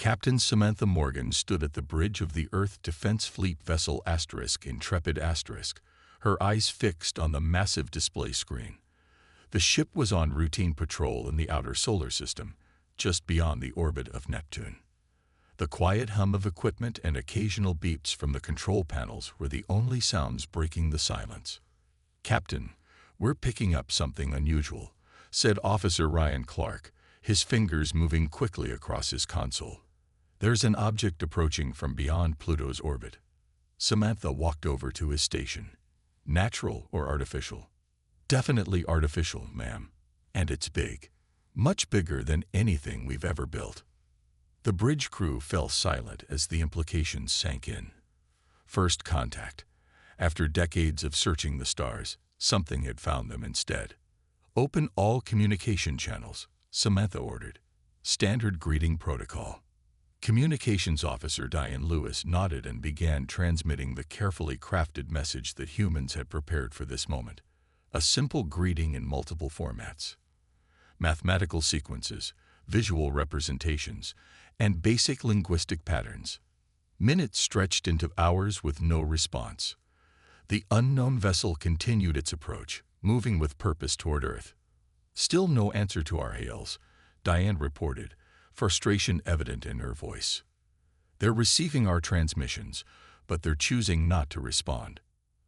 Captain Samantha Morgan stood at the bridge of the Earth Defense Fleet vessel Intrepid *, her eyes fixed on the massive display screen. The ship was on routine patrol in the outer solar system, just beyond the orbit of Neptune. The quiet hum of equipment and occasional beeps from the control panels were the only sounds breaking the silence. "Captain, we're picking up something unusual," said Officer Ryan Clark, his fingers moving quickly across his console. "There's an object approaching from beyond Pluto's orbit." Samantha walked over to his station. "Natural or artificial?" "Definitely artificial, ma'am. And it's big. Much bigger than anything we've ever built." The bridge crew fell silent as the implications sank in. First contact. After decades of searching the stars, something had found them instead. "Open all communication channels," Samantha ordered. "Standard greeting protocol." Communications Officer Diane Lewis nodded and began transmitting the carefully crafted message that humans had prepared for this moment. A simple greeting in multiple formats. Mathematical sequences, visual representations, and basic linguistic patterns. Minutes stretched into hours with no response. The unknown vessel continued its approach, moving with purpose toward Earth. "Still no answer to our hails," Diane reported, frustration evident in her voice. "They're receiving our transmissions, but they're choosing not to respond."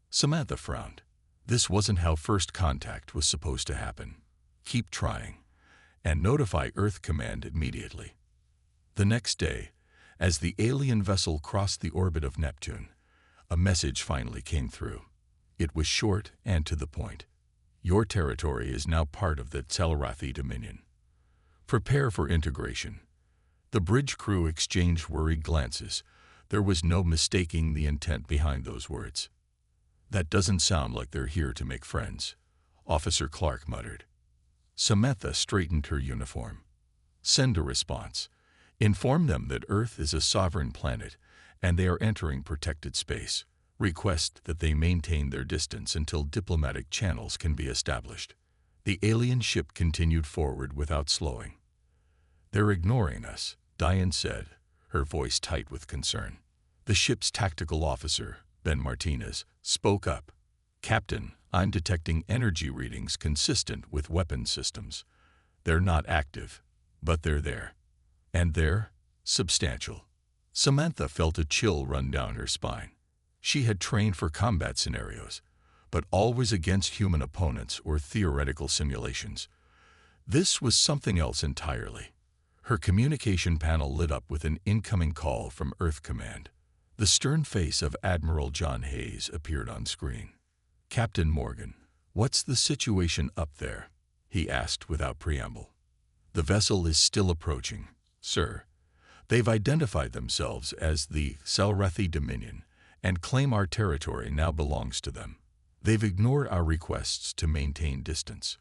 Samantha frowned. This wasn't how first contact was supposed to happen. "Keep trying, and notify Earth Command immediately." The next day, as the alien vessel crossed the orbit of Neptune, a message finally came through. It was short and to the point. "Your territory is now part of the Telrathi Dominion. Prepare for integration." The bridge crew exchanged worried glances. There was no mistaking the intent behind those words. "That doesn't sound like they're here to make friends," Officer Clark muttered. Samantha straightened her uniform. "Send a response. Inform them that Earth is a sovereign planet and they are entering protected space. Request that they maintain their distance until diplomatic channels can be established." The alien ship continued forward without slowing. "They're ignoring us," Diane said, her voice tight with concern. The ship's tactical officer, Ben Martinez, spoke up. "Captain, I'm detecting energy readings consistent with weapon systems. They're not active, but they're there. And they're substantial." Samantha felt a chill run down her spine. She had trained for combat scenarios, but always against human opponents or theoretical simulations. This was something else entirely. Her communication panel lit up with an incoming call from Earth Command. The stern face of Admiral John Hayes appeared on screen. "Captain Morgan, what's the situation up there?" he asked without preamble. "The vessel is still approaching, sir. They've identified themselves as the Telrathi Dominion and claim our territory now belongs to them. They've ignored our requests to maintain distance."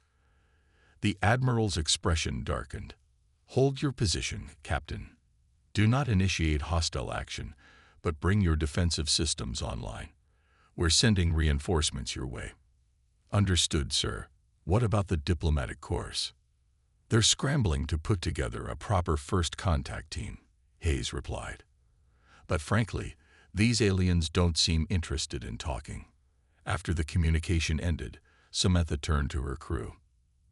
The Admiral's expression darkened. "Hold your position, Captain. Do not initiate hostile action, but bring your defensive systems online. We're sending reinforcements your way." "Understood, sir. What about the diplomatic course?" "They're scrambling to put together a proper first contact team," Hayes replied. "But frankly, these aliens don't seem interested in talking." After the communication ended, Samantha turned to her crew.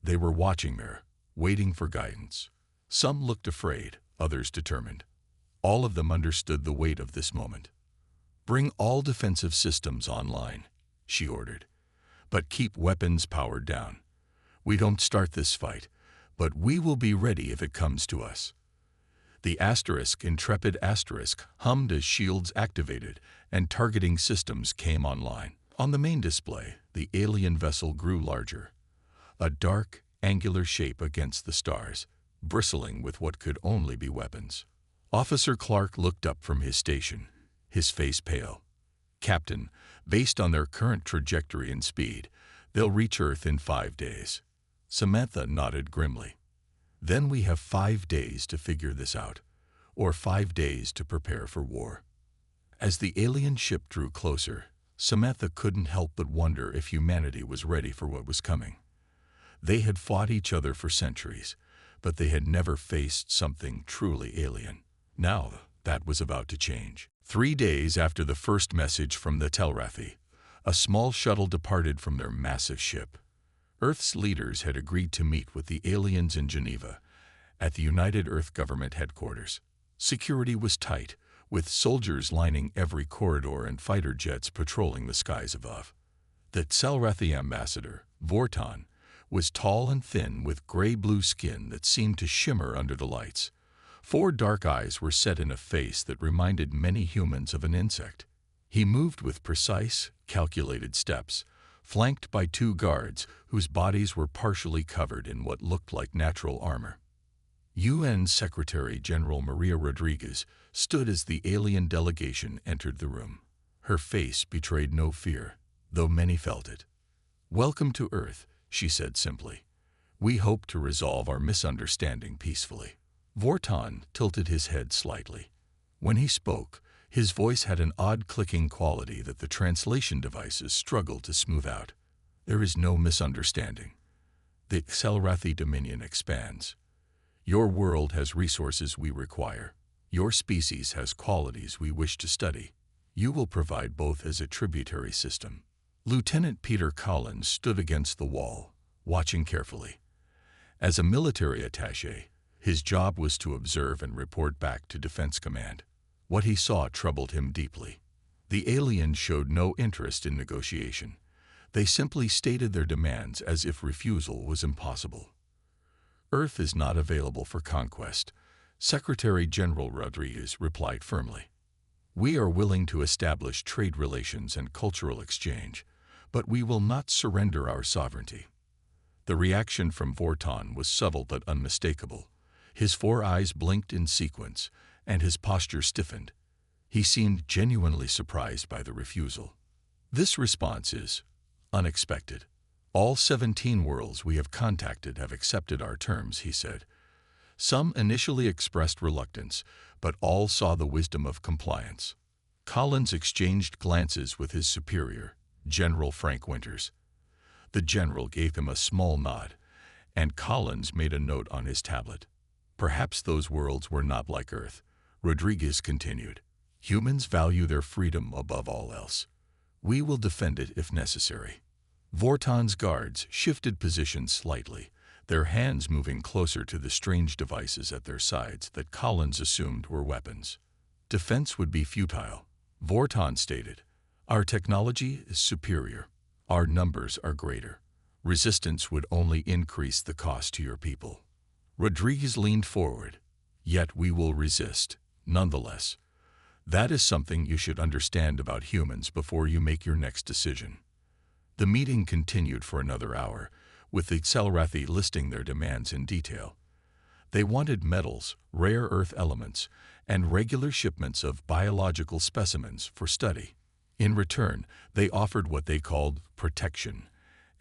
They were watching her, waiting for guidance. Some looked afraid, others determined. All of them understood the weight of this moment. "Bring all defensive systems online," she ordered. "But keep weapons powered down. We don't start this fight, but we will be ready if it comes to us." The Intrepid hummed as shields activated and targeting systems came online. On the main display, the alien vessel grew larger. A dark, angular shape against the stars, bristling with what could only be weapons. Officer Clark looked up from his station, his face pale. "Captain, based on their current trajectory and speed, they'll reach Earth in 5 days." Samantha nodded grimly. "Then we have 5 days to figure this out, or 5 days to prepare for war." As the alien ship drew closer, Samantha couldn't help but wonder if humanity was ready for what was coming. They had fought each other for centuries, but they had never faced something truly alien. Now, that was about to change. 3 days after the first message from the Telrathi, a small shuttle departed from their massive ship. Earth's leaders had agreed to meet with the aliens in Geneva, at the United Earth Government headquarters. Security was tight, with soldiers lining every corridor and fighter jets patrolling the skies above. The Telrathi ambassador, Vorton, was tall and thin with gray-blue skin that seemed to shimmer under the lights. 4 dark eyes were set in a face that reminded many humans of an insect. He moved with precise, calculated steps, flanked by 2 guards whose bodies were partially covered in what looked like natural armor. UN Secretary General Maria Rodriguez stood as the alien delegation entered the room. Her face betrayed no fear, though many felt it. "Welcome to Earth," she said simply. "We hope to resolve our misunderstanding peacefully." Vorton tilted his head slightly. When he spoke, his voice had an odd clicking quality that the translation devices struggled to smooth out. "There is no misunderstanding. The Telrathi Dominion expands. Your world has resources we require. Your species has qualities we wish to study. You will provide both as a tributary system." Lieutenant Peter Collins stood against the wall, watching carefully. As a military attaché, his job was to observe and report back to Defense Command. What he saw troubled him deeply. The aliens showed no interest in negotiation. They simply stated their demands as if refusal was impossible. "Earth is not available for conquest," Secretary General Rodriguez replied firmly. "We are willing to establish trade relations and cultural exchange, but we will not surrender our sovereignty." The reaction from Vorton was subtle but unmistakable. His 4 eyes blinked in sequence, and his posture stiffened. He seemed genuinely surprised by the refusal. "This response is unexpected. All 17 worlds we have contacted have accepted our terms," he said. "Some initially expressed reluctance, but all saw the wisdom of compliance." Collins exchanged glances with his superior, General Frank Winters. The general gave him a small nod, and Collins made a note on his tablet. "Perhaps those worlds were not like Earth," Rodriguez continued. "Humans value their freedom above all else. We will defend it if necessary." Vorton's guards shifted positions slightly, their hands moving closer to the strange devices at their sides that Collins assumed were weapons. "Defense would be futile," Vorton stated. "Our technology is superior. Our numbers are greater. Resistance would only increase the cost to your people." Rodriguez leaned forward. "Yet we will resist, nonetheless. That is something you should understand about humans before you make your next decision." The meeting continued for another hour, with the Telrathi listing their demands in detail. They wanted metals, rare earth elements, and regular shipments of biological specimens for study. In return, they offered what they called protection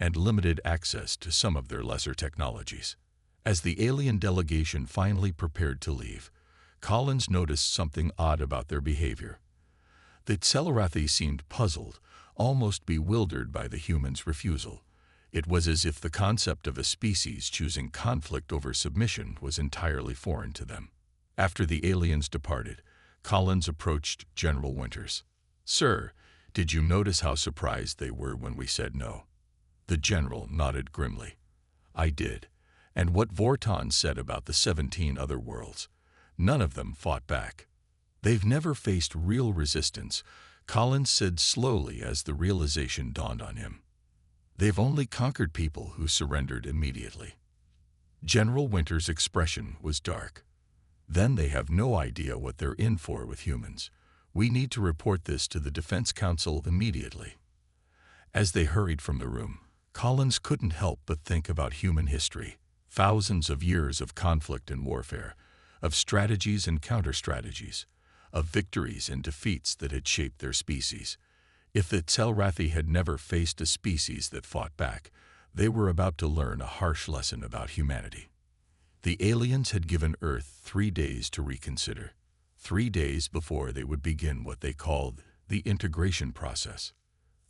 and limited access to some of their lesser technologies. As the alien delegation finally prepared to leave, Collins noticed something odd about their behavior. The Telrathi seemed puzzled, almost bewildered by the humans' refusal. It was as if the concept of a species choosing conflict over submission was entirely foreign to them. After the aliens departed, Collins approached General Winters. "Sir, did you notice how surprised they were when we said no?" The general nodded grimly. "I did. And what Vorton said about the 17 other worlds. None of them fought back. They've never faced real resistance," Collins said slowly as the realization dawned on him. "They've only conquered people who surrendered immediately." General Winters' expression was dark. "Then they have no idea what they're in for with humans. We need to report this to the Defense Council immediately." As they hurried from the room, Collins couldn't help but think about human history. Thousands of years of conflict and warfare, of strategies and counter-strategies, of victories and defeats that had shaped their species. If the Telrathi had never faced a species that fought back, they were about to learn a harsh lesson about humanity. The aliens had given Earth 3 days to reconsider, 3 days before they would begin what they called the integration process.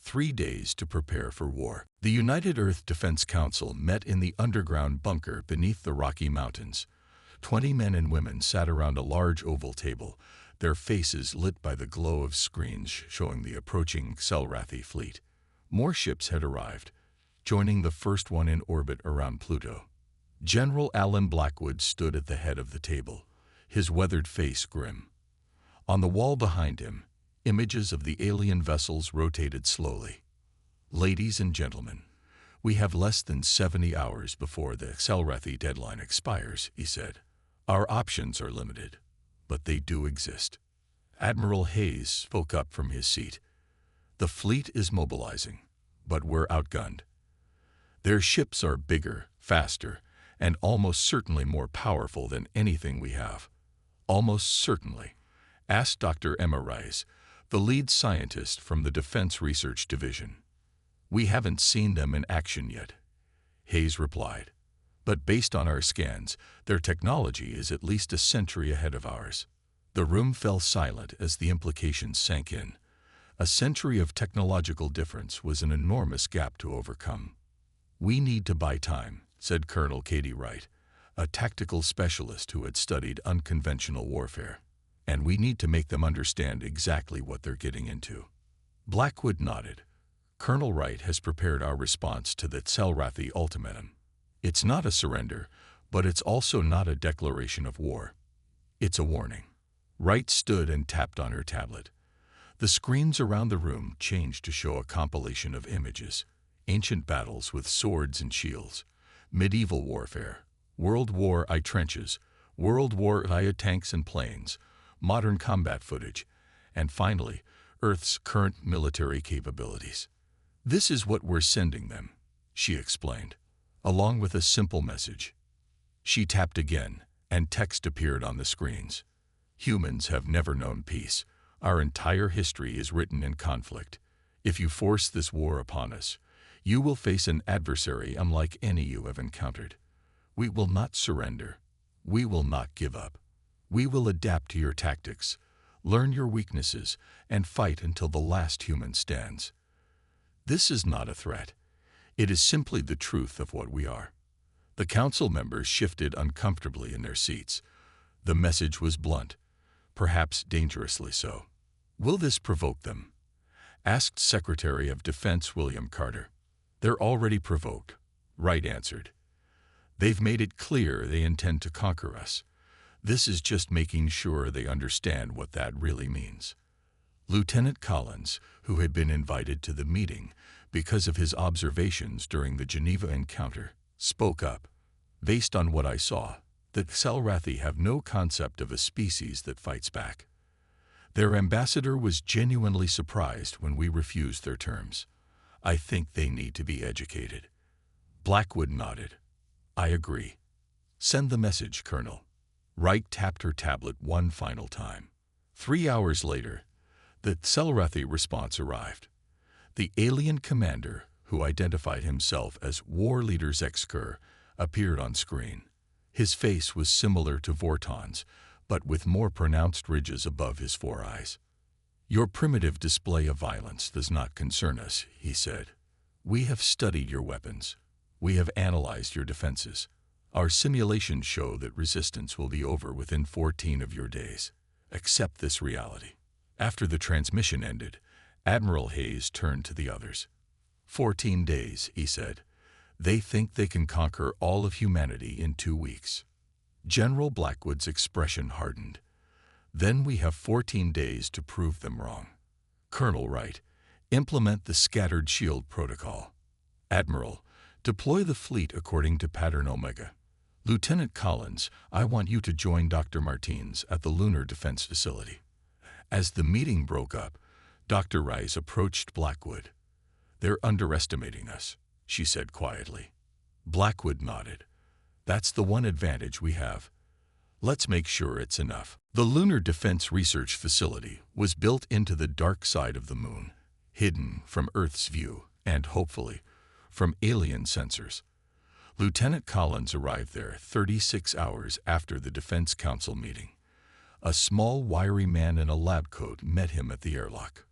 3 days to prepare for war. The United Earth Defense Council met in the underground bunker beneath the Rocky Mountains. 20 men and women sat around a large oval table, their faces lit by the glow of screens showing the approaching Xelrathi fleet. More ships had arrived, joining the first one in orbit around Pluto. General Alan Blackwood stood at the head of the table, his weathered face grim. On the wall behind him, images of the alien vessels rotated slowly. "Ladies and gentlemen, we have less than 70 hours before the Xelrathi deadline expires," he said. "Our options are limited, but they do exist." Admiral Hayes spoke up from his seat. "The fleet is mobilizing, but we're outgunned. Their ships are bigger, faster, and almost certainly more powerful than anything we have." "Almost certainly?" asked Dr. Emma Rice, the lead scientist from the Defense Research Division. "We haven't seen them in action yet," Hayes replied. "But based on our scans, their technology is at least a century ahead of ours." The room fell silent as the implications sank in. A century of technological difference was an enormous gap to overcome. "We need to buy time," said Colonel Katie Wright, a tactical specialist who had studied unconventional warfare. "And we need to make them understand exactly what they're getting into." Blackwood nodded. "Colonel Wright has prepared our response to the Xelrathi ultimatum. It's not a surrender, but it's also not a declaration of war. It's a warning." Wright stood and tapped on her tablet. The screens around the room changed to show a compilation of images: ancient battles with swords and shields, medieval warfare, World War I trenches, World War I tanks and planes, modern combat footage, and finally, Earth's current military capabilities. "This is what we're sending them," she explained, along with a simple message. She tapped again, and text appeared on the screens. "Humans have never known peace. Our entire history is written in conflict. If you force this war upon us, you will face an adversary unlike any you have encountered. We will not surrender. We will not give up. We will adapt to your tactics, learn your weaknesses, and fight until the last human stands." This is not a threat. It is simply the truth of what we are. The council members shifted uncomfortably in their seats. The message was blunt, perhaps dangerously so. "Will this provoke them?" asked Secretary of Defense William Carter. "They're already provoked," Wright answered. "They've made it clear they intend to conquer us. This is just making sure they understand what that really means." Lieutenant Collins, who had been invited to the meeting because of his observations during the Geneva encounter, spoke up. "Based on what I saw, the Xelrathi have no concept of a species that fights back. Their ambassador was genuinely surprised when we refused their terms. I think they need to be educated." Blackwood nodded. "I agree. Send the message, Colonel." Wright tapped her tablet one final time. 3 hours later, the Xelrathi response arrived. The alien commander, who identified himself as War Leader Zexkur, appeared on screen. His face was similar to Vorton's, but with more pronounced ridges above his four eyes. "Your primitive display of violence does not concern us," he said. "We have studied your weapons. We have analyzed your defenses. Our simulations show that resistance will be over within 14 of your days. Accept this reality." After the transmission ended, Admiral Hayes turned to the others. 14 days, he said. "They think they can conquer all of humanity in 2 weeks." General Blackwood's expression hardened. "Then we have 14 days to prove them wrong." Colonel Wright, implement the scattered shield protocol. Admiral, deploy the fleet according to pattern Omega. Lieutenant Collins, I want you to join Dr. Martins at the Lunar Defense Facility. As the meeting broke up, Dr. Rice approached Blackwood. "They're underestimating us," she said quietly. Blackwood nodded. "That's the one advantage we have. Let's make sure it's enough." The Lunar Defense Research Facility was built into the dark side of the moon, hidden from Earth's view and, hopefully, from alien sensors. Lieutenant Collins arrived there 36 hours after the Defense Council meeting. A small, wiry man in a lab coat met him at the airlock.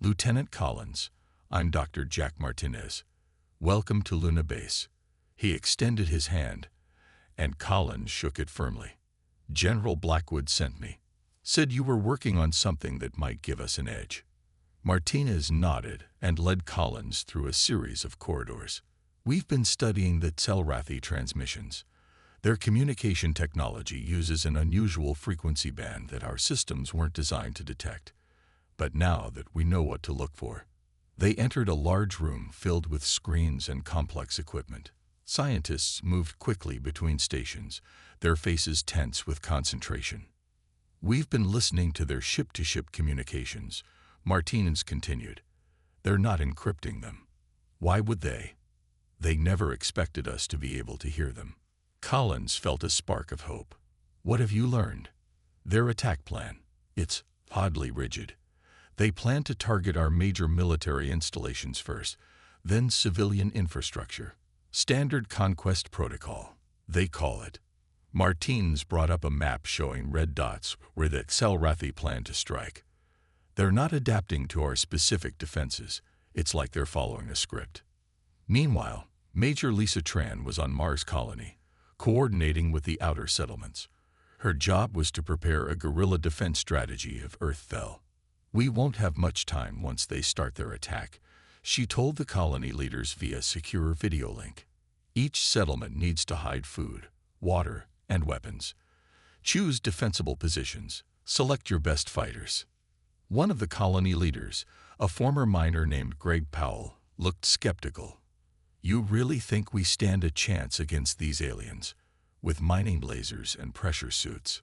"Lieutenant Collins, I'm Dr. Jack Martinez. Welcome to Luna Base." He extended his hand, and Collins shook it firmly. General Blackwood sent me. Said you were working on something that might give us an edge. Martinez nodded and led Collins through a series of corridors. We've been studying the Telrathi transmissions. Their communication technology uses an unusual frequency band that our systems weren't designed to detect. But now that we know what to look for. They entered a large room filled with screens and complex equipment. Scientists moved quickly between stations, their faces tense with concentration. We've been listening to their ship-to-ship communications, Martinez continued. They're not encrypting them. Why would they? They never expected us to be able to hear them. Collins felt a spark of hope. What have you learned? Their attack plan. It's oddly rigid. They plan to target our major military installations first, then civilian infrastructure. Standard conquest protocol, they call it. Martinez brought up a map showing red dots where the Telrathi plan to strike. They're not adapting to our specific defenses. It's like they're following a script. Meanwhile, Major Lisa Tran was on Mars Colony, coordinating with the outer settlements. Her job was to prepare a guerrilla defense strategy if Earth fell. We won't have much time once they start their attack, she told the colony leaders via secure video link. Each settlement needs to hide food, water, and weapons. Choose defensible positions. Select your best fighters. One of the colony leaders, a former miner named Greg Powell, looked skeptical. You really think we stand a chance against these aliens, with mining lasers and pressure suits?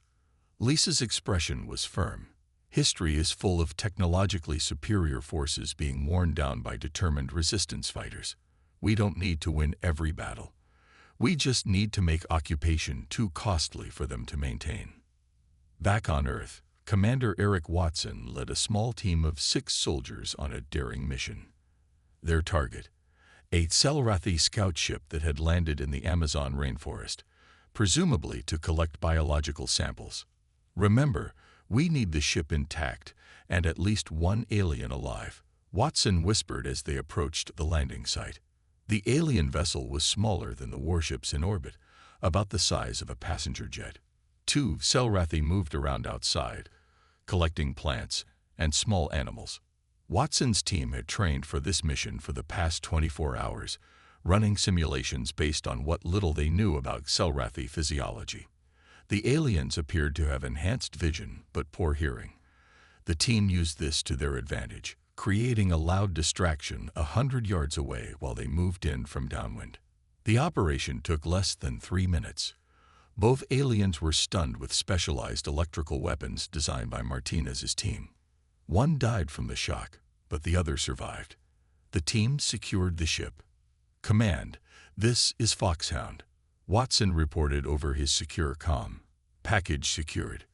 Lisa's expression was firm. History is full of technologically superior forces being worn down by determined resistance fighters. We don't need to win every battle. We just need to make occupation too costly for them to maintain. Back on Earth, Commander Eric Watson led a small team of 6 soldiers on a daring mission. Their target, a Telrathi scout ship that had landed in the Amazon rainforest, presumably to collect biological samples. Remember, we need the ship intact and at least one alien alive, Watson whispered as they approached the landing site. The alien vessel was smaller than the warships in orbit, about the size of a passenger jet. 2 Telrathi moved around outside, collecting plants and small animals. Watson's team had trained for this mission for the past 24 hours, running simulations based on what little they knew about Telrathi physiology. The aliens appeared to have enhanced vision but poor hearing. The team used this to their advantage, creating a loud distraction 100 yards away while they moved in from downwind. The operation took less than 3 minutes. Both aliens were stunned with specialized electrical weapons designed by Martinez's team. One died from the shock, but the other survived. The team secured the ship. Command, this is Foxhound. Watson reported over his secure comm. Package secured.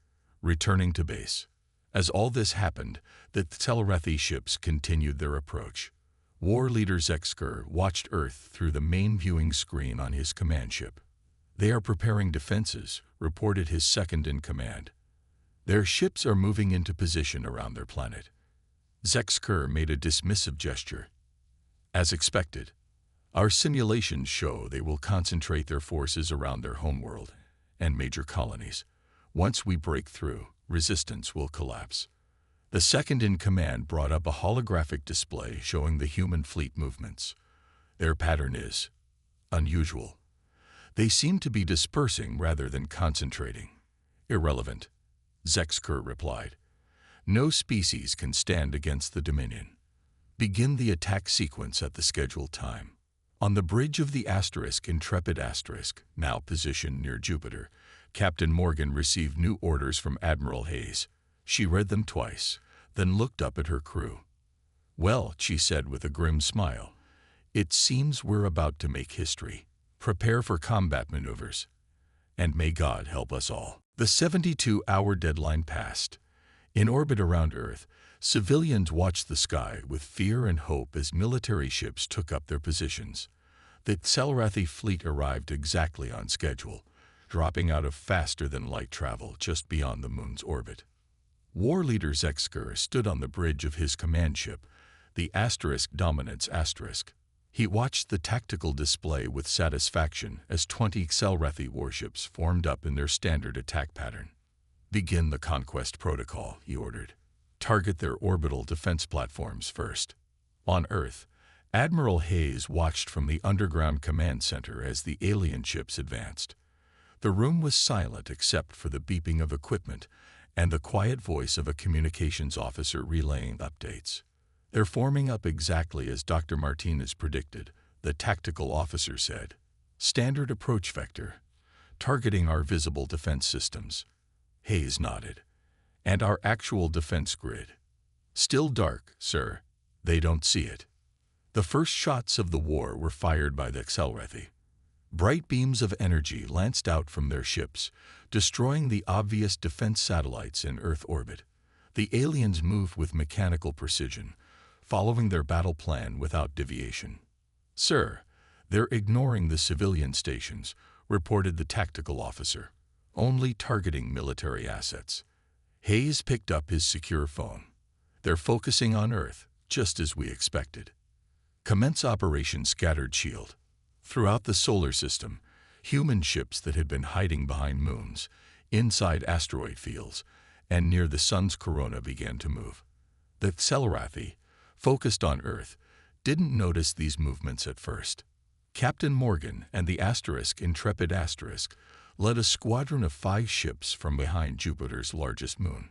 Returning to base. As all this happened, the Telrathi ships continued their approach. War Leader Zexker watched Earth through the main viewing screen on his command ship. They are preparing defenses, reported his second-in-command. Their ships are moving into position around their planet. Zexker made a dismissive gesture. As expected, our simulations show they will concentrate their forces around their homeworld and major colonies. Once we break through, resistance will collapse. The second-in-command brought up a holographic display showing the human fleet movements. Their pattern is unusual. They seem to be dispersing rather than concentrating. Irrelevant, Zexker replied. No species can stand against the Dominion. Begin the attack sequence at the scheduled time. On the bridge of the Intrepid Asterisk, now positioned near Jupiter, Captain Morgan received new orders from Admiral Hayes. She read them twice, then looked up at her crew. Well, she said with a grim smile, it seems we're about to make history. Prepare for combat maneuvers. And may God help us all. The 72-hour deadline passed. In orbit around Earth, civilians watched the sky with fear and hope as military ships took up their positions. The Telrathi fleet arrived exactly on schedule, dropping out of faster-than-light travel just beyond the moon's orbit. War Leader Zexker stood on the bridge of his command ship, the Dominance Asterisk. He watched the tactical display with satisfaction as 20 Xel'Rethi warships formed up in their standard attack pattern. "Begin the conquest protocol," he ordered. "Target their orbital defense platforms first." On Earth, Admiral Hayes watched from the underground command center as the alien ships advanced. The room was silent except for the beeping of equipment and the quiet voice of a communications officer relaying updates. "They're forming up exactly as Dr. Martinez predicted," the tactical officer said. "Standard approach vector, targeting our visible defense systems." Hayes nodded. "And our actual defense grid." "Still dark, sir. They don't see it." The first shots of the war were fired by the Xel'Rethi. Bright beams of energy lanced out from their ships, destroying the obvious defense satellites in Earth orbit. The aliens moved with mechanical precision, following their battle plan without deviation. "Sir, they're ignoring the civilian stations," reported the tactical officer, "only targeting military assets." Hayes picked up his secure phone. "They're focusing on Earth, just as we expected. Commence Operation Scattered Shield." Throughout the solar system, human ships that had been hiding behind moons, inside asteroid fields, and near the sun's corona began to move. The Xel'Rethi, focused on Earth, didn't notice these movements at first. Captain Morgan and the Intrepid Asterisk led a squadron of 5 ships from behind Jupiter's largest moon.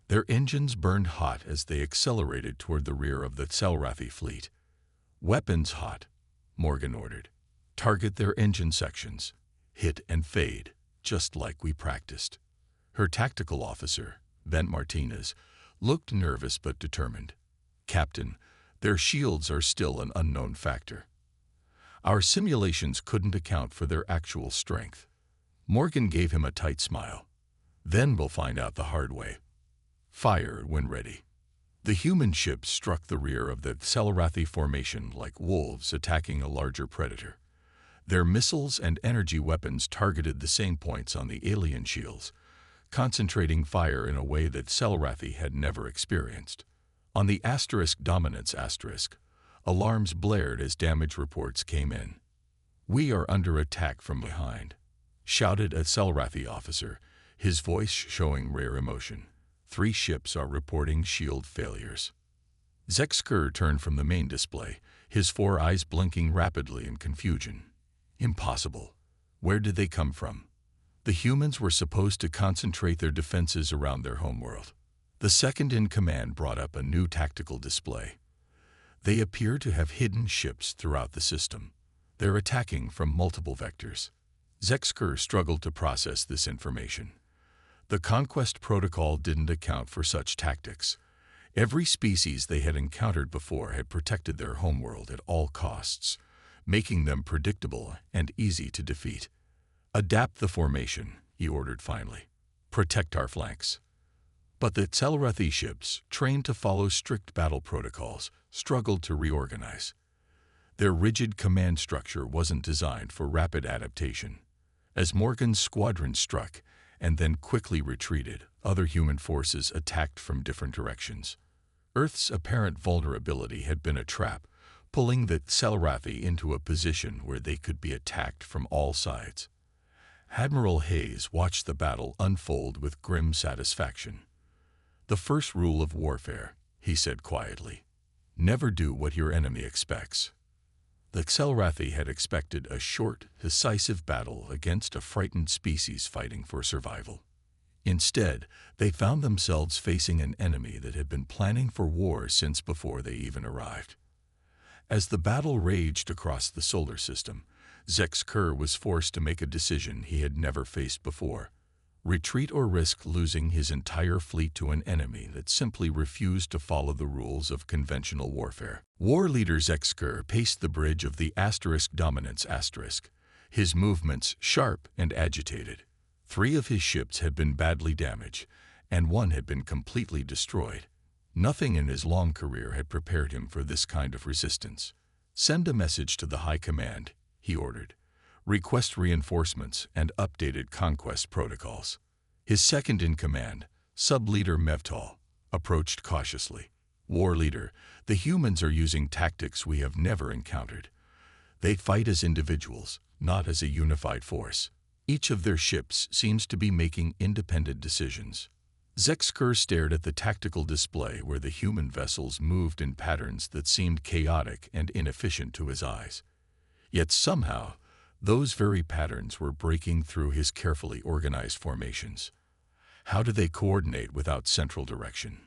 Their engines burned hot as they accelerated toward the rear of the Xel'Rethi fleet. "Weapons hot," Morgan ordered. "Target their engine sections. Hit and fade, just like we practiced." Her tactical officer, Bent Martinez, looked nervous but determined. "Captain, their shields are still an unknown factor. Our simulations couldn't account for their actual strength." Morgan gave him a tight smile. "Then we'll find out the hard way. Fire when ready." The human ships struck the rear of the Xel'Rethi formation like wolves attacking a larger predator. Their missiles and energy weapons targeted the same points on the alien shields, concentrating fire in a way that Xel'Rethi had never experienced. On the Dominance Asterisk, alarms blared as damage reports came in. "We are under attack from behind," shouted a Xel'Rethi officer, his voice showing rare emotion. 3 ships are reporting shield failures." Zexker turned from the main display, his 4 eyes blinking rapidly in confusion. "Impossible. Where did they come from?" The humans were supposed to concentrate their defenses around their homeworld. The second-in-command brought up a new tactical display. "They appear to have hidden ships throughout the system. They're attacking from multiple vectors." Zexker struggled to process this information. The conquest protocol didn't account for such tactics. Every species they had encountered before had protected their homeworld at all costs, making them predictable and easy to defeat. "Adapt the formation," he ordered finally. "Protect our flanks." But the Xel'Rethi ships, trained to follow strict battle protocols, struggled to reorganize. Their rigid command structure wasn't designed for rapid adaptation. As Morgan's squadron struck, and then quickly retreated, other human forces attacked from different directions. Earth's apparent vulnerability had been a trap, pulling the Xel'Rethi into a position where they could be attacked from all sides. Admiral Hayes watched the battle unfold with grim satisfaction. "The first rule of warfare," he said quietly. "Never do what your enemy expects." The Xel'Rethi had expected a short, decisive battle against a frightened species fighting for survival. Instead, they found themselves facing an enemy that had been planning for war since before they even arrived. As the battle raged across the solar system, Zexker was forced to make a decision he had never faced before: retreat or risk losing his entire fleet to an enemy that simply refused to follow the rules of conventional warfare. War leader Zexker paced the bridge of the Dominance Asterisk, his movements sharp and agitated. 3 of his ships had been badly damaged, and 1 had been completely destroyed. Nothing in his long career had prepared him for this kind of resistance. "Send a message to the High Command," he ordered. "Request reinforcements and updated conquest protocols." His second-in-command, Sub-Leader Mevtal, approached cautiously. "War leader, the humans are using tactics we have never encountered. They fight as individuals, not as a unified force. Each of their ships seems to be making independent decisions. Zexker stared at the tactical display where the human vessels moved in patterns that seemed chaotic and inefficient to his eyes. Yet somehow, those very patterns were breaking through his carefully organized formations. How do they coordinate without central direction?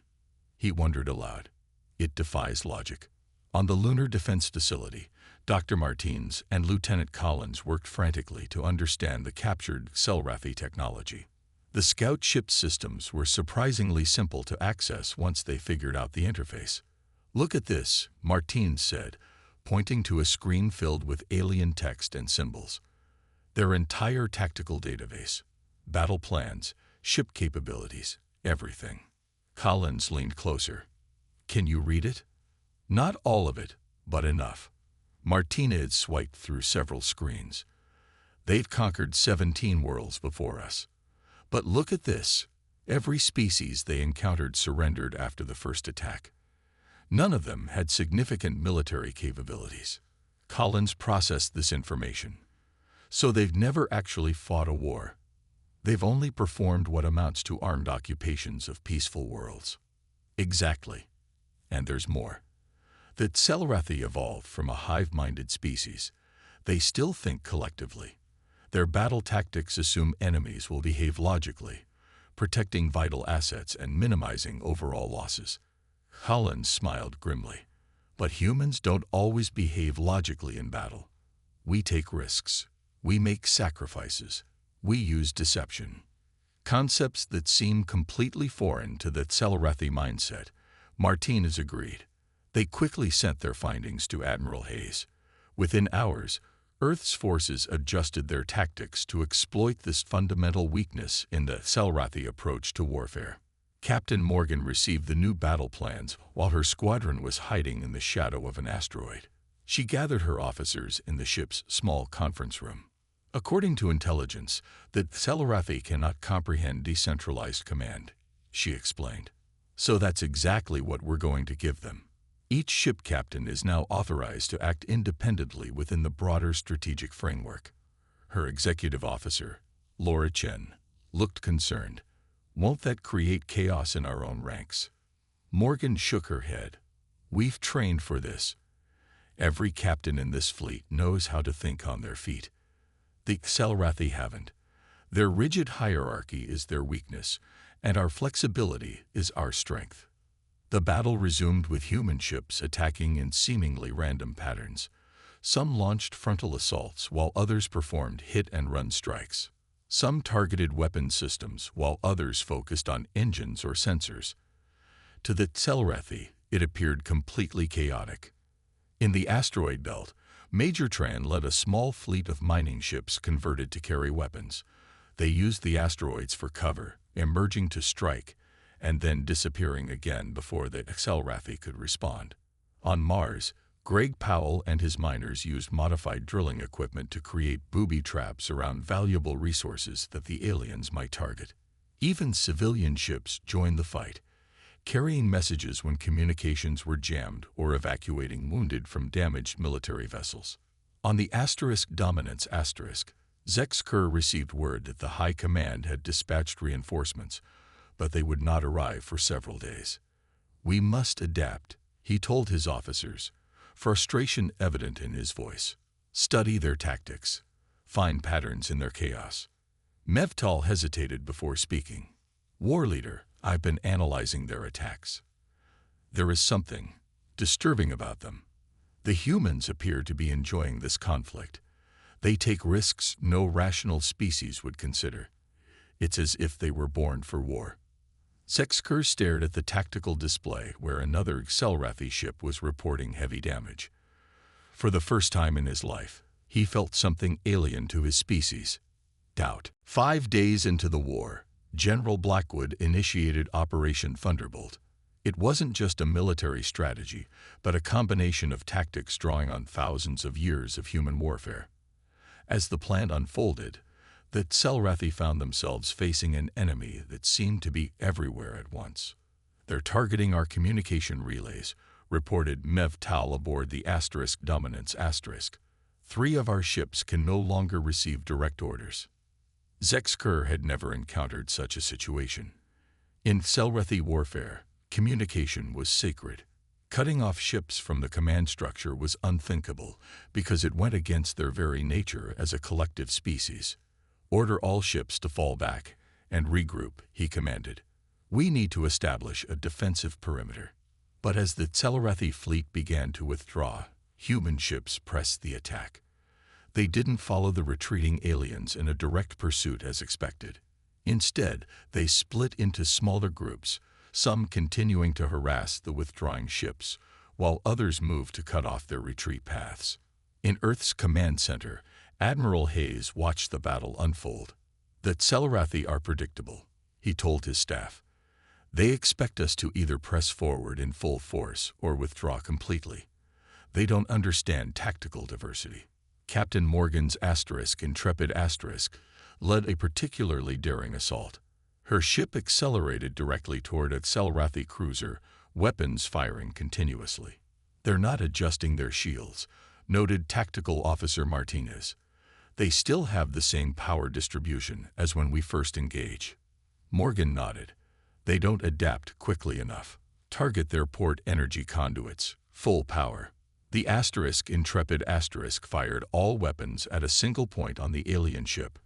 He wondered aloud. It defies logic. On the Lunar Defense Facility, Dr. Martins and Lieutenant Collins worked frantically to understand the captured Selrathi technology. The scout ship systems were surprisingly simple to access once they figured out the interface. "Look at this," Martins said, pointing to a screen filled with alien text and symbols. Their entire tactical database, battle plans, ship capabilities, everything. Collins leaned closer. "Can you read it?" "Not all of it, but enough." Martinez swiped through several screens. "They've conquered 17 worlds before us. But look at this. Every species they encountered surrendered after the first attack. None of them had significant military capabilities." Collins processed this information. "So they've never actually fought a war. They've only performed what amounts to armed occupations of peaceful worlds." "Exactly. And there's more. The Selrathi evolved from a hive-minded species. They still think collectively. Their battle tactics assume enemies will behave logically, protecting vital assets and minimizing overall losses." Collins smiled grimly. "But humans don't always behave logically in battle. We take risks. We make sacrifices. We use deception. Concepts that seem completely foreign to the Selrathi mindset." Martinez agreed. They quickly sent their findings to Admiral Hayes. Within hours, Earth's forces adjusted their tactics to exploit this fundamental weakness in the Selrathi approach to warfare. Captain Morgan received the new battle plans while her squadron was hiding in the shadow of an asteroid. She gathered her officers in the ship's small conference room. "According to intelligence, the Selrathi cannot comprehend decentralized command," she explained. "So that's exactly what we're going to give them. Each ship captain is now authorized to act independently within the broader strategic framework." Her executive officer, Laura Chen, looked concerned. "Won't that create chaos in our own ranks?" Morgan shook her head. "We've trained for this. Every captain in this fleet knows how to think on their feet. The Selrathi haven't. Their rigid hierarchy is their weakness, and our flexibility is our strength." The battle resumed with human ships attacking in seemingly random patterns. Some launched frontal assaults while others performed hit-and-run strikes. Some targeted weapon systems while others focused on engines or sensors. To the Selrathi, it appeared completely chaotic. In the asteroid belt, Major Tran led a small fleet of mining ships converted to carry weapons. They used the asteroids for cover, emerging to strike, and then disappearing again before the Selrathi could respond. On Mars, Greg Powell and his miners used modified drilling equipment to create booby traps around valuable resources that the aliens might target. Even civilian ships joined the fight, carrying messages when communications were jammed or evacuating wounded from damaged military vessels. On the Dominance Asterisk, Zexker received word that the High Command had dispatched reinforcements, but they would not arrive for several days. "We must adapt," he told his officers, frustration evident in his voice. "Study their tactics. Find patterns in their chaos." Mevtal hesitated before speaking. "War leader, I've been analyzing their attacks. There is something disturbing about them. The humans appear to be enjoying this conflict. They take risks no rational species would consider. It's as if they were born for war." Zexker stared at the tactical display where another Selrathi ship was reporting heavy damage. For the first time in his life, he felt something alien to his species: doubt. 5 days into the war, General Blackwood initiated Operation Thunderbolt. It wasn't just a military strategy, but a combination of tactics drawing on thousands of years of human warfare. As the plan unfolded, the Selrathi found themselves facing an enemy that seemed to be everywhere at once. "They're targeting our communication relays," reported Mev Tal aboard the Dominance Asterisk. 3 of our ships can no longer receive direct orders. Zexker had never encountered such a situation. In Selrethi warfare, communication was sacred. Cutting off ships from the command structure was unthinkable because it went against their very nature as a collective species. Order all ships to fall back and regroup, he commanded. We need to establish a defensive perimeter. But as the Selrethi fleet began to withdraw, human ships pressed the attack. They didn't follow the retreating aliens in a direct pursuit as expected. Instead, they split into smaller groups, some continuing to harass the withdrawing ships, while others moved to cut off their retreat paths. In Earth's command center, Admiral Hayes watched the battle unfold. The Selrethi are predictable, he told his staff. They expect us to either press forward in full force or withdraw completely. They don't understand tactical diversity. Captain Morgan's Intrepid led a particularly daring assault. Her ship accelerated directly toward a Selrethi cruiser, weapons firing continuously. They're not adjusting their shields, noted Tactical Officer Martinez. They still have the same power distribution as when we first engage. Morgan nodded. They don't adapt quickly enough. Target their port energy conduits, full power. The Intrepid fired all weapons at a single point on the alien ship.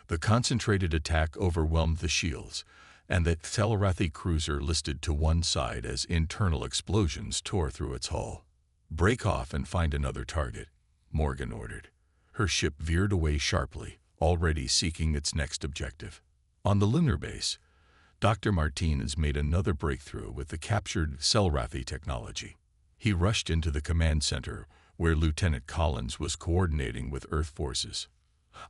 The concentrated attack overwhelmed the shields, and the Selrethi cruiser listed to one side as internal explosions tore through its hull. Break off and find another target, Morgan ordered. Her ship veered away sharply, already seeking its next objective. On the lunar base, Dr. Martinez made another breakthrough with the captured Selrethi technology. He rushed into the command center, where Lieutenant Collins was coordinating with Earth forces.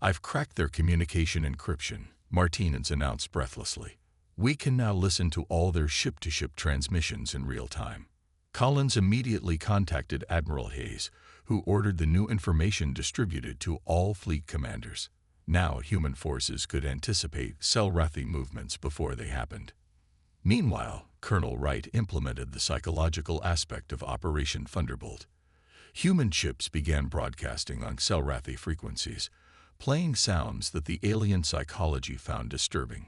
I've cracked their communication encryption, Martinez announced breathlessly. We can now listen to all their ship-to-ship transmissions in real time. Collins immediately contacted Admiral Hayes, who ordered the new information distributed to all fleet commanders. Now human forces could anticipate Selrethi movements before they happened. Meanwhile, Colonel Wright implemented the psychological aspect of Operation Thunderbolt. Human ships began broadcasting on Selrethi frequencies, playing sounds that the alien psychology found disturbing.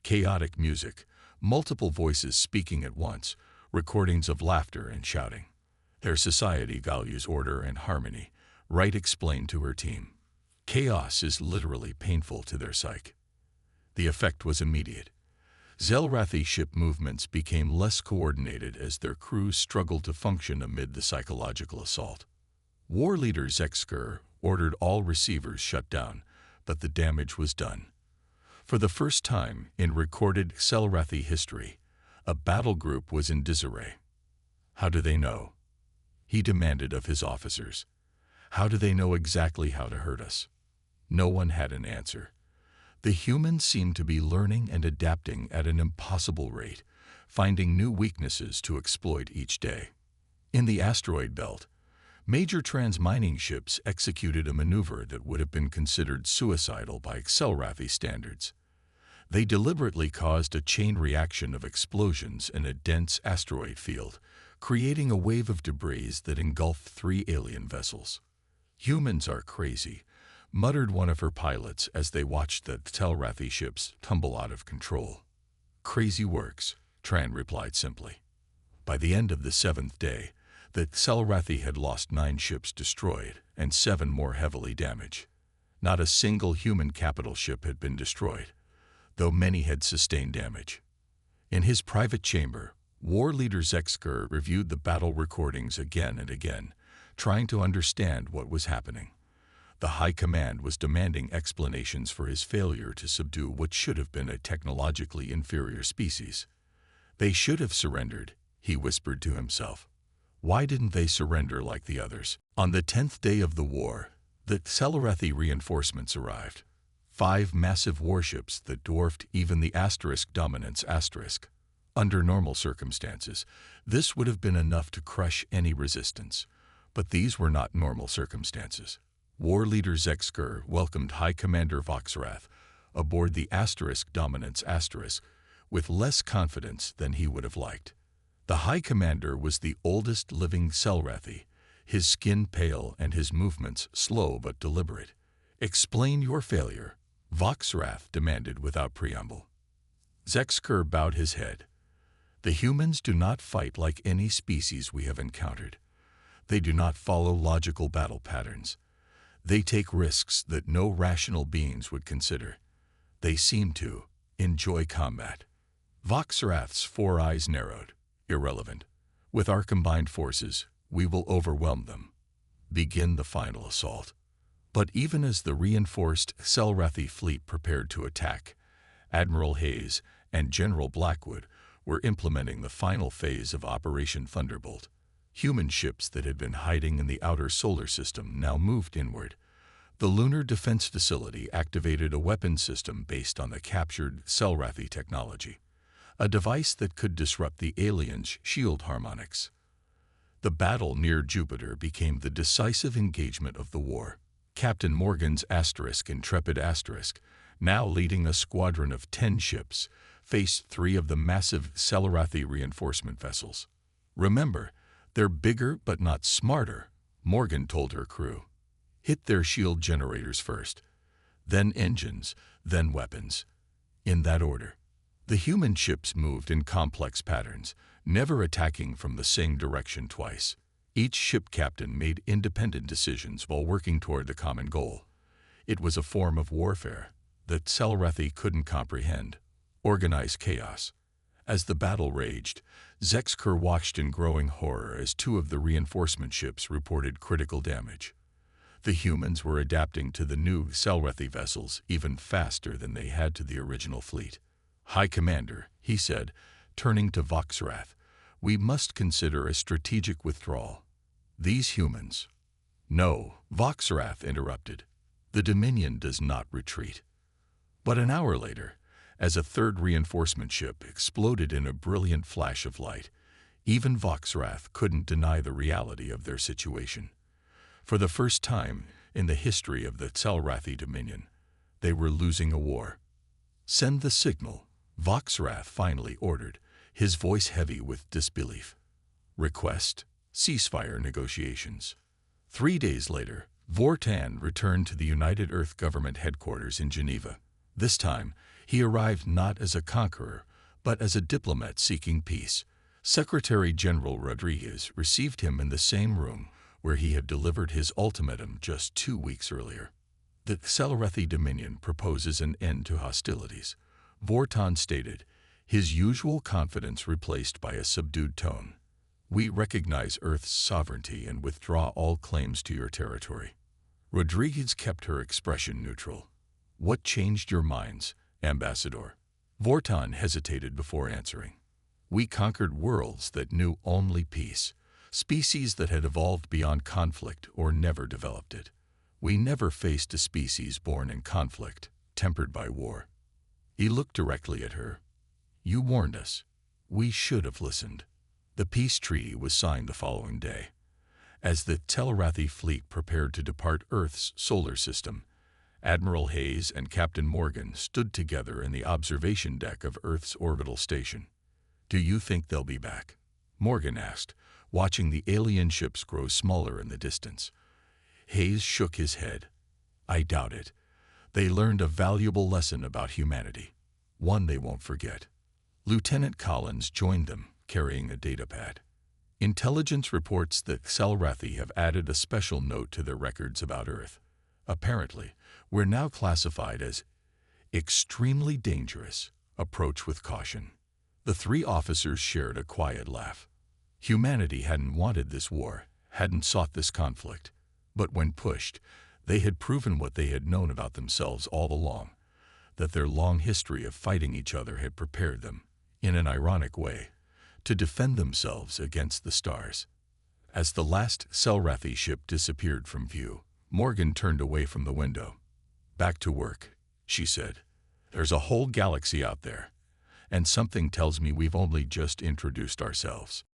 Chaotic music, multiple voices speaking at once, recordings of laughter and shouting. Their society values order and harmony, Wright explained to her team. Chaos is literally painful to their psyche. The effect was immediate. Selrethi ship movements became less coordinated as their crews struggled to function amid the psychological assault. War leader Zexker ordered all receivers shut down, but the damage was done. For the first time in recorded Selrethi history, a battle group was in disarray. How do they know? He demanded of his officers. How do they know exactly how to hurt us? No one had an answer. The humans seemed to be learning and adapting at an impossible rate, finding new weaknesses to exploit each day. In the asteroid belt, major transmining ships executed a maneuver that would have been considered suicidal by Selrethi standards. They deliberately caused a chain reaction of explosions in a dense asteroid field, creating a wave of debris that engulfed 3 alien vessels. Humans are crazy, muttered one of her pilots as they watched the Selrethi ships tumble out of control. Crazy works, Tran replied simply. By the end of the 7th day, the Selrethi had lost 9 ships destroyed and 7 more heavily damaged. Not a single human capital ship had been destroyed, though many had sustained damage. In his private chamber, War Leader Zexker reviewed the battle recordings again and again, trying to understand what was happening. The High Command was demanding explanations for his failure to subdue what should have been a technologically inferior species. They should have surrendered, he whispered to himself. Why didn't they surrender like the others? On the 10th day of the war, the Selrethi reinforcements arrived. 5 massive warships that dwarfed even the Dominance *. Under normal circumstances, this would have been enough to crush any resistance. But these were not normal circumstances. War Leader Zexker welcomed High Commander Voxrath aboard the Dominance * with less confidence than he would have liked. The High Commander was the oldest living Selrethi, his skin pale and his movements slow but deliberate. "Explain your failure," Voxrath demanded without preamble. Zexker bowed his head. "The humans do not fight like any species we have encountered. They do not follow logical battle patterns. They take risks that no rational beings would consider. They seem to enjoy combat." Voxrath's four eyes narrowed. "Irrelevant. With our combined forces, we will overwhelm them. Begin the final assault." But even as the reinforced Selrathi fleet prepared to attack, Admiral Hayes and General Blackwood were implementing the final phase of Operation Thunderbolt. Human ships that had been hiding in the outer solar system now moved inward. The Lunar Defense Facility activated a weapon system based on the captured Selrathi technology, a device that could disrupt the aliens' shield harmonics. The battle near Jupiter became the decisive engagement of the war. Captain Morgan's intrepid now leading a squadron of 10 ships, faced 3 of the massive Selrathi reinforcement vessels. "Remember, they're bigger but not smarter," Morgan told her crew. "Hit their shield generators first, then engines, then weapons. In that order." The human ships moved in complex patterns, never attacking from the same direction twice. Each ship captain made independent decisions while working toward the common goal. It was a form of warfare that Selrathi couldn't comprehend: organized chaos. As the battle raged, Zexker watched in growing horror as 2 of the reinforcement ships reported critical damage. The humans were adapting to the new Selrathi vessels even faster than they had to the original fleet. "High Commander," he said, turning to Voxrath, "we must consider a strategic withdrawal. These humans—" "No," Voxrath interrupted. "The Dominion does not retreat." But an hour later, as a 3rd reinforcement ship exploded in a brilliant flash of light, even Voxrath couldn't deny the reality of their situation. For the first time in the history of the Selrathi Dominion, they were losing a war. "Send the signal," Voxrath finally ordered, his voice heavy with disbelief. "Request ceasefire negotiations." 3 days later, Vortan returned to the United Earth Government headquarters in Geneva. This time, he arrived not as a conqueror, but as a diplomat seeking peace. Secretary General Rodriguez received him in the same room where he had delivered his ultimatum just 2 weeks earlier. "The Selrathi Dominion proposes an end to hostilities," Vortan stated, his usual confidence replaced by a subdued tone. "We recognize Earth's sovereignty and withdraw all claims to your territory." Rodriguez kept her expression neutral. "What changed your minds, Ambassador?" Vortan hesitated before answering. "We conquered worlds that knew only peace, species that had evolved beyond conflict or never developed it. We never faced a species born in conflict, tempered by war." He looked directly at her. "You warned us. We should have listened." The peace treaty was signed the following day. As the Selrathi fleet prepared to depart Earth's solar system, Admiral Hayes and Captain Morgan stood together in the observation deck of Earth's orbital station. "Do you think they'll be back?" Morgan asked, watching the alien ships grow smaller in the distance. Hayes shook his head. "I doubt it. They learned a valuable lesson about humanity, one they won't forget." Lieutenant Collins joined them, carrying a datapad. "Intelligence reports that Selrathi have added a special note to their records about Earth. Apparently, we're now classified as extremely dangerous. Approach with caution." The 3 officers shared a quiet laugh. Humanity hadn't wanted this war, hadn't sought this conflict. But when pushed, they had proven what they had known about themselves all along, that their long history of fighting each other had prepared them, in an ironic way, to defend themselves against the stars. As the last Selrathi ship disappeared from view, Morgan turned away from the window. "Back to work," she said. "There's a whole galaxy out there, and something tells me we've only just introduced ourselves."